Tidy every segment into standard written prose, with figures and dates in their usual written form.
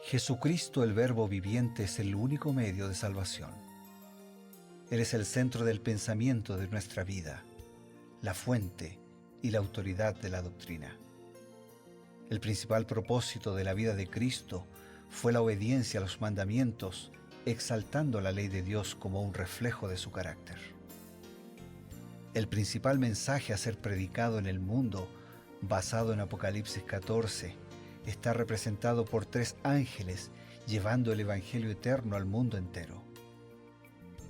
Jesucristo, el Verbo viviente, es el único medio de salvación. Él es el centro del pensamiento de nuestra vida, la fuente y la autoridad de la doctrina. El principal propósito de la vida de Cristo fue la obediencia a los mandamientos, exaltando la ley de Dios como un reflejo de su carácter. El principal mensaje a ser predicado en el mundo, basado en Apocalipsis 14, está representado por 3 ángeles llevando el Evangelio eterno al mundo entero.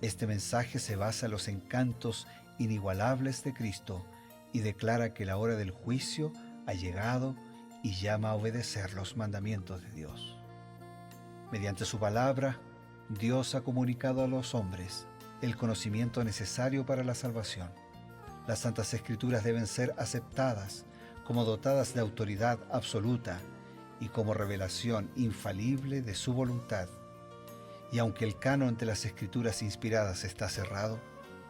Este mensaje se basa en los encantos inigualables de Cristo y declara que la hora del juicio ha llegado y llama a obedecer los mandamientos de Dios. Mediante su palabra, Dios ha comunicado a los hombres el conocimiento necesario para la salvación. Las Santas Escrituras deben ser aceptadas como dotadas de autoridad absoluta y como revelación infalible de su voluntad. Y aunque el canon de las Escrituras inspiradas está cerrado,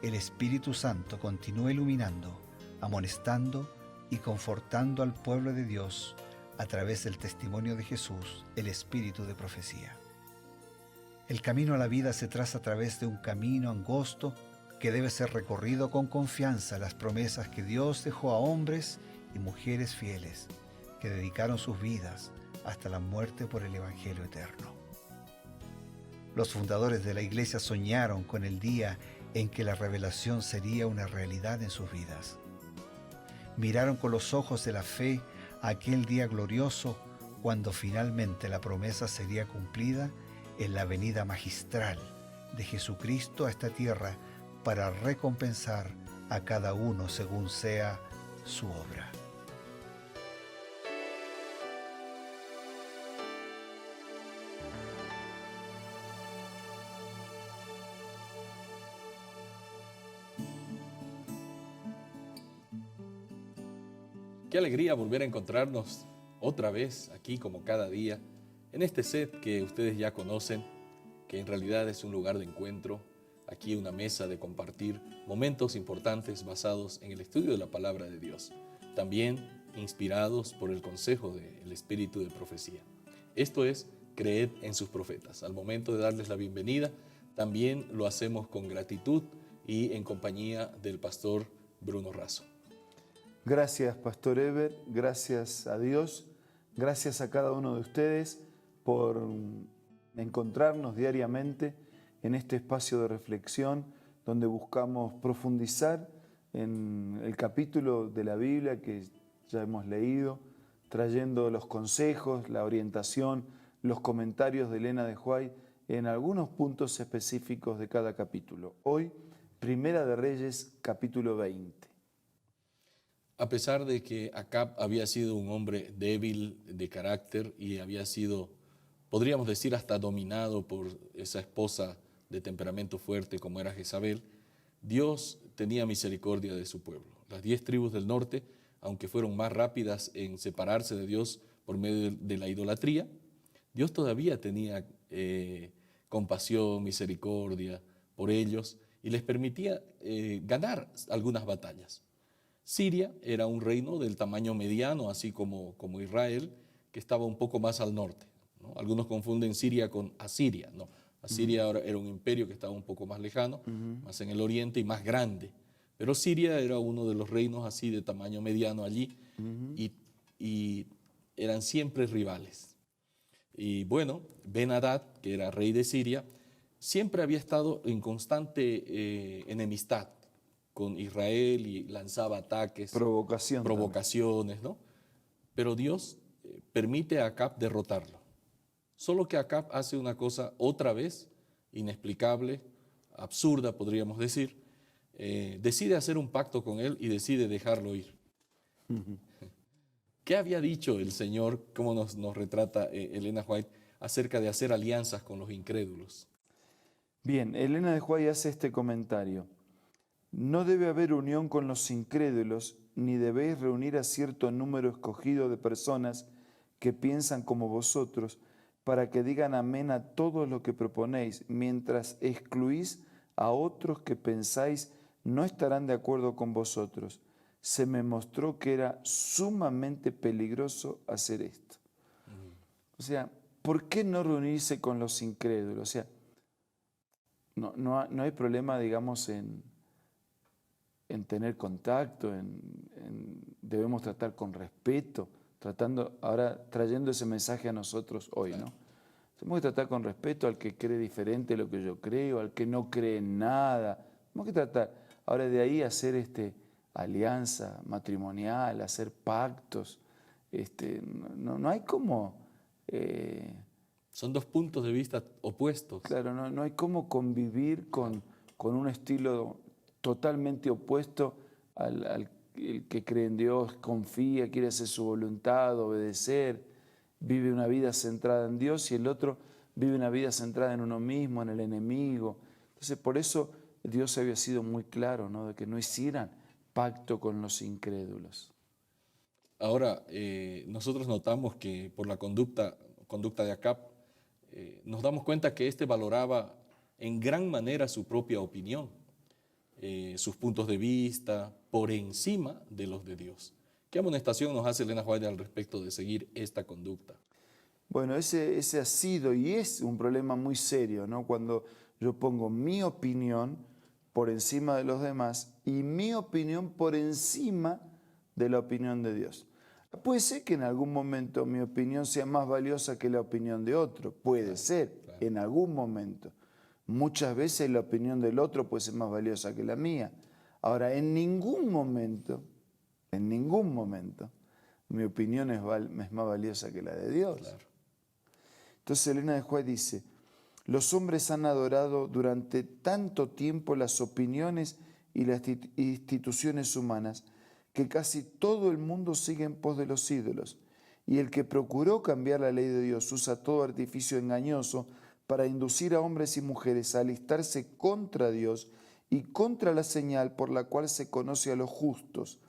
el Espíritu Santo continúa iluminando, amonestando y confortando al pueblo de Dios a través del testimonio de Jesús, el Espíritu de profecía. El camino a la vida se traza a través de un camino angosto que debe ser recorrido con confianza en las promesas que Dios dejó a hombres y mujeres fieles que dedicaron sus vidas hasta la muerte por el Evangelio eterno. Los fundadores de la Iglesia soñaron con el día en que la revelación sería una realidad en sus vidas. Miraron con los ojos de la fe a aquel día glorioso cuando finalmente la promesa sería cumplida en la venida magistral de Jesucristo a esta tierra para recompensar a cada uno según sea su obra. Qué alegría volver a encontrarnos otra vez aquí como cada día, en este set que ustedes ya conocen, que en realidad es un lugar de encuentro, aquí una mesa de compartir momentos importantes basados en el estudio de la palabra de Dios, también inspirados por el consejo del Espíritu de profecía. Esto es Creed en sus profetas. Al momento de darles la bienvenida, también lo hacemos con gratitud y en compañía del pastor Bruno Razo. Gracias, Pastor Eber, gracias a Dios, gracias a cada uno de ustedes por encontrarnos diariamente en este espacio de reflexión donde buscamos profundizar en el capítulo de la Biblia que ya hemos leído, trayendo los consejos, la orientación, los comentarios de Elena de White en algunos puntos específicos de cada capítulo. Hoy, Primera de Reyes, capítulo 20. A pesar de que Acab había sido un hombre débil de carácter y había sido, podríamos decir, hasta dominado por esa esposa de temperamento fuerte como era Jezabel, Dios tenía misericordia de su pueblo. Las 10 tribus del norte, aunque fueron más rápidas en separarse de Dios por medio de la idolatría, Dios todavía tenía compasión, misericordia por ellos y les permitía ganar algunas batallas. Siria era un reino del tamaño mediano, así como Israel, que estaba un poco más al norte, ¿no? Algunos confunden Siria con Asiria, ¿no? Asiria era un imperio que estaba un poco más lejano, más en el oriente y más grande. Pero Siria era uno de los reinos así de tamaño mediano allí y eran siempre rivales. Y bueno, Ben-Hadad, que era rey de Siria, siempre había estado en constante enemistad con Israel y lanzaba ataques, provocaciones, ¿no? Pero Dios permite a Acab derrotarlo. Solo que Acab hace una cosa otra vez inexplicable, absurda podríamos decir, decide hacer un pacto con él y decide dejarlo ir. ¿Qué había dicho el Señor, cómo nos retrata Elena White, acerca de hacer alianzas con los incrédulos? Bien, Elena de White hace este comentario. No debe haber unión con los incrédulos, ni debéis reunir a cierto número escogido de personas que piensan como vosotros, para que digan amén a todo lo que proponéis, mientras excluís a otros que pensáis no estarán de acuerdo con vosotros. Se me mostró que era sumamente peligroso hacer esto. O sea, ¿por qué no reunirse con los incrédulos? O sea, no hay problema, digamos, en tener contacto, debemos tratar con respeto, trayendo ese mensaje a nosotros hoy, ¿no? Tenemos que tratar con respeto al que cree diferente a lo que yo creo, al que no cree en nada. Tenemos que tratar, ahora de ahí hacer alianza matrimonial, hacer pactos. No hay como... Son dos puntos de vista opuestos. Claro, no hay cómo convivir con un estilo totalmente opuesto al el que cree en Dios, confía, quiere hacer su voluntad, obedecer, vive una vida centrada en Dios, y el otro vive una vida centrada en uno mismo, en el enemigo. Entonces, por eso Dios había sido muy claro, ¿no?, de que no hicieran pacto con los incrédulos. Ahora, nosotros notamos que por la conducta de Acab, nos damos cuenta que éste valoraba en gran manera su propia opinión, sus puntos de vista, por encima de los de Dios. ¿Qué amonestación nos hace Elena White al respecto de seguir esta conducta? Bueno, ese ha sido y es un problema muy serio, ¿no? Cuando yo pongo mi opinión por encima de los demás y mi opinión por encima de la opinión de Dios. Puede ser que en algún momento mi opinión sea más valiosa que la opinión de otro, puede ser, en algún momento. Muchas veces la opinión del otro puede ser más valiosa que la mía. Ahora, en ningún momento, mi opinión es más valiosa que la de Dios. Claro. Entonces Elena de White dice, los hombres han adorado durante tanto tiempo las opiniones y las instituciones humanas que casi todo el mundo sigue en pos de los ídolos, y el que procuró cambiar la ley de Dios usa todo artificio engañoso para inducir a hombres y mujeres a alistarse contra Dios y contra la señal por la cual se conoce a los justos.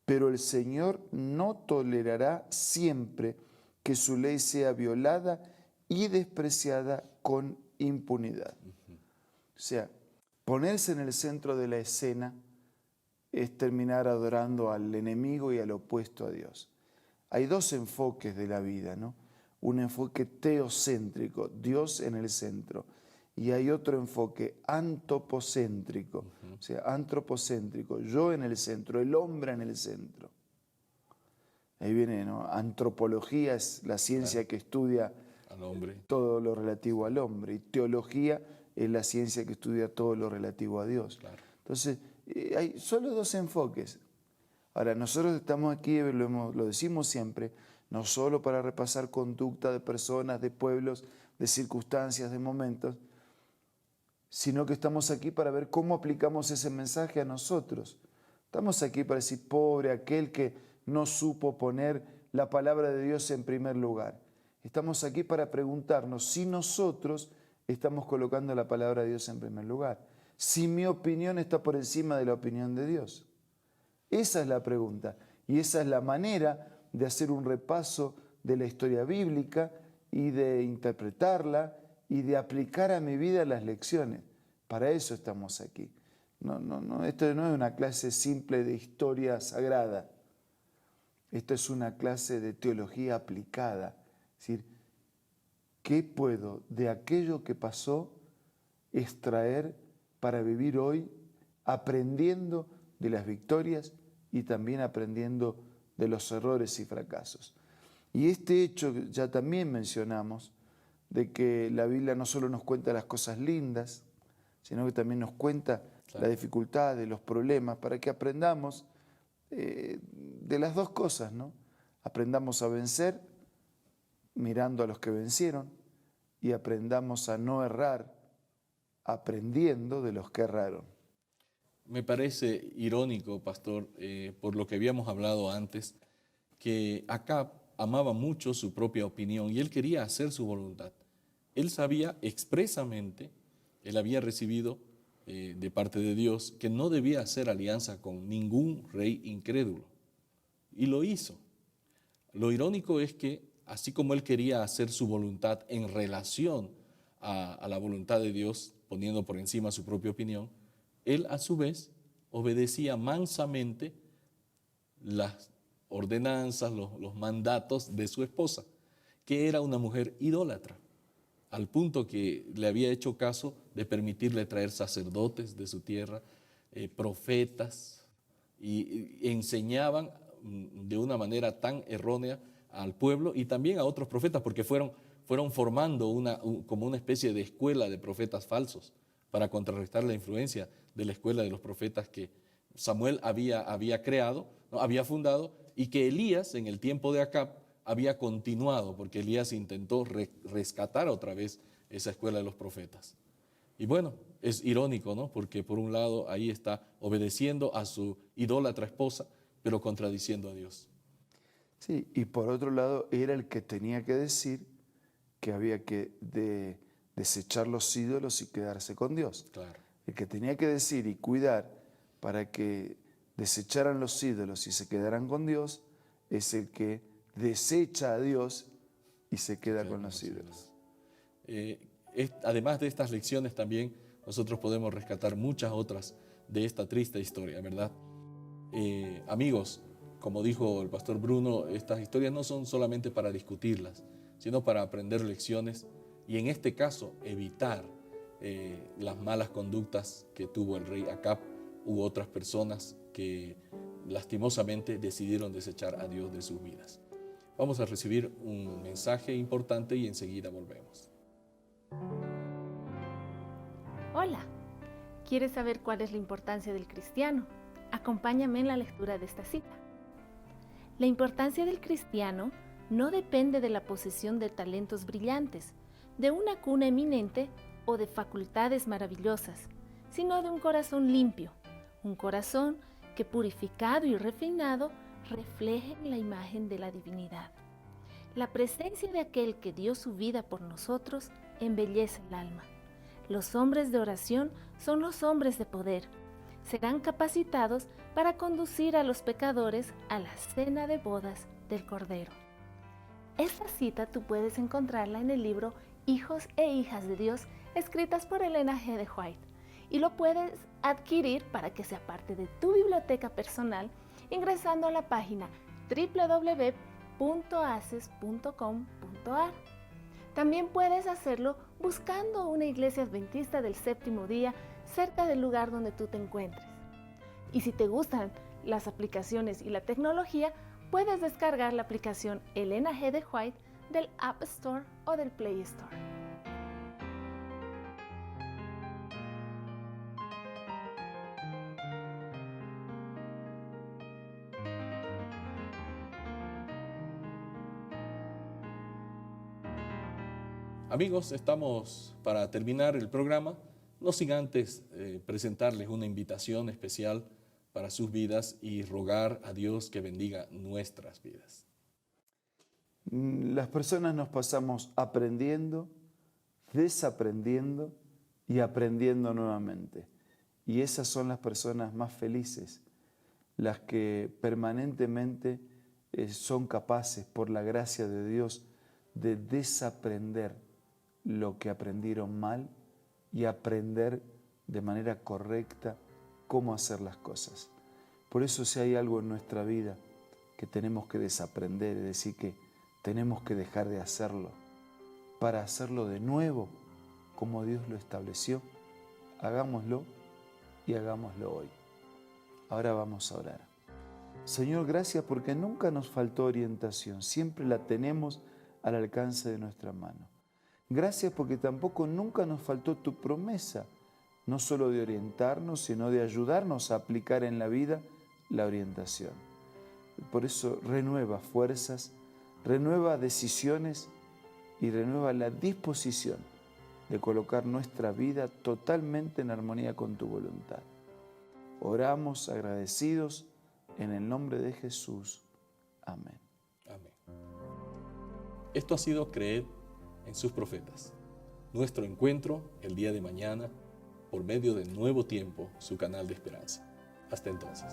Pero el Señor no tolerará siempre que su ley sea violada y despreciada con impunidad. O sea, ponerse en el centro de la escena es terminar adorando al enemigo y al opuesto a Dios. Hay dos enfoques de la vida, ¿no? Un enfoque teocéntrico, Dios en el centro, y hay otro enfoque antropocéntrico, o sea, antropocéntrico, yo en el centro, el hombre en el centro. Ahí viene, ¿no? Antropología es la ciencia que estudia al hombre, todo lo relativo al hombre, y teología es la ciencia que estudia todo lo relativo a Dios. claro. Entonces, hay solo dos enfoques. Ahora, nosotros estamos aquí, lo decimos siempre, no solo para repasar conducta de personas, de pueblos, de circunstancias, de momentos, sino que estamos aquí para ver cómo aplicamos ese mensaje a nosotros. Estamos aquí para decir, pobre aquel que no supo poner la palabra de Dios en primer lugar. Estamos aquí para preguntarnos si nosotros estamos colocando la palabra de Dios en primer lugar. Si mi opinión está por encima de la opinión de Dios. Esa es la pregunta y esa es la manera de hacer un repaso de la historia bíblica y de interpretarla y de aplicar a mi vida las lecciones. Para eso estamos aquí. Esto no es una clase simple de historia sagrada. Esto es una clase de teología aplicada. Es decir, ¿qué puedo de aquello que pasó extraer para vivir hoy aprendiendo de las victorias y también aprendiendo de los errores y fracasos? Y este hecho ya también mencionamos, de que la Biblia no solo nos cuenta las cosas lindas, sino que también nos cuenta las dificultades, los problemas, para que aprendamos de las dos cosas, ¿no? Aprendamos a vencer mirando a los que vencieron y aprendamos a no errar aprendiendo de los que erraron. Me parece irónico, pastor, por lo que habíamos hablado antes, que Acab amaba mucho su propia opinión y él quería hacer su voluntad. Él sabía expresamente, él había recibido de parte de Dios que no debía hacer alianza con ningún rey incrédulo. Y lo hizo. Lo irónico es que, así como él quería hacer su voluntad en relación a la voluntad de Dios, poniendo por encima su propia opinión, él a su vez obedecía mansamente las ordenanzas, los mandatos de su esposa, que era una mujer idólatra, al punto que le había hecho caso de permitirle traer sacerdotes de su tierra, profetas, y enseñaban de una manera tan errónea al pueblo y también a otros profetas, porque fueron formando como una especie de escuela de profetas falsos para contrarrestar la influencia de la escuela de los profetas que Samuel había creado, ¿no? Había fundado, y que Elías en el tiempo de Acab había continuado, porque Elías intentó rescatar otra vez esa escuela de los profetas. Y bueno, es irónico, ¿no? Porque por un lado ahí está obedeciendo a su idólatra esposa, pero contradiciendo a Dios. Sí, y por otro lado era el que tenía que decir que había que desechar los ídolos y quedarse con Dios. Claro. El que tenía que decir y cuidar para que desecharan los ídolos y se quedaran con Dios es el que desecha a Dios y se queda con los ídolos. Además de estas lecciones también nosotros podemos rescatar muchas otras de esta triste historia, ¿verdad? Amigos, como dijo el pastor Bruno, estas historias no son solamente para discutirlas, sino para aprender lecciones y en este caso evitar las malas conductas que tuvo el rey Acab u otras personas que lastimosamente decidieron desechar a Dios de sus vidas. Vamos a recibir un mensaje importante y enseguida volvemos. Hola, ¿quieres saber cuál es la importancia del cristiano? Acompáñame en la lectura de esta cita. La importancia del cristiano no depende de la posesión de talentos brillantes, de una cuna eminente o de facultades maravillosas, sino de un corazón limpio, un corazón que purificado y refinado refleje la imagen de la divinidad. La presencia de aquel que dio su vida por nosotros embellece el alma. Los hombres de oración son los hombres de poder. Serán capacitados para conducir a los pecadores a la cena de bodas del Cordero. Esta cita tú puedes encontrarla en el libro Hijos e Hijas de Dios, escritas por Elena G. de White, y lo puedes adquirir para que sea parte de tu biblioteca personal ingresando a la página www.aces.com.ar. También puedes hacerlo buscando una iglesia adventista del séptimo día cerca del lugar donde tú te encuentres. Y si te gustan las aplicaciones y la tecnología, puedes descargar la aplicación Elena G. de White del App Store o del Play Store. Amigos, estamos para terminar el programa, no sin antes presentarles una invitación especial para sus vidas y rogar a Dios que bendiga nuestras vidas. Las personas nos pasamos aprendiendo, desaprendiendo y aprendiendo nuevamente. Y esas son las personas más felices, las que permanentemente son capaces, por la gracia de Dios, de desaprender lo que aprendieron mal y aprender de manera correcta cómo hacer las cosas. Por eso si hay algo en nuestra vida que tenemos que desaprender, es decir, que tenemos que dejar de hacerlo para hacerlo de nuevo como Dios lo estableció, hagámoslo y hagámoslo hoy. Ahora vamos a orar. Señor, gracias porque nunca nos faltó orientación, siempre la tenemos al alcance de nuestra mano. Gracias porque tampoco nunca nos faltó tu promesa, no solo de orientarnos, sino de ayudarnos a aplicar en la vida la orientación. Por eso renueva fuerzas, renueva decisiones y renueva la disposición de colocar nuestra vida totalmente en armonía con tu voluntad. Oramos agradecidos en el nombre de Jesús. Amén. Amén. Esto ha sido Creed en sus profetas. Nuestro encuentro el día de mañana por medio de Nuevo Tiempo, su canal de esperanza. Hasta entonces.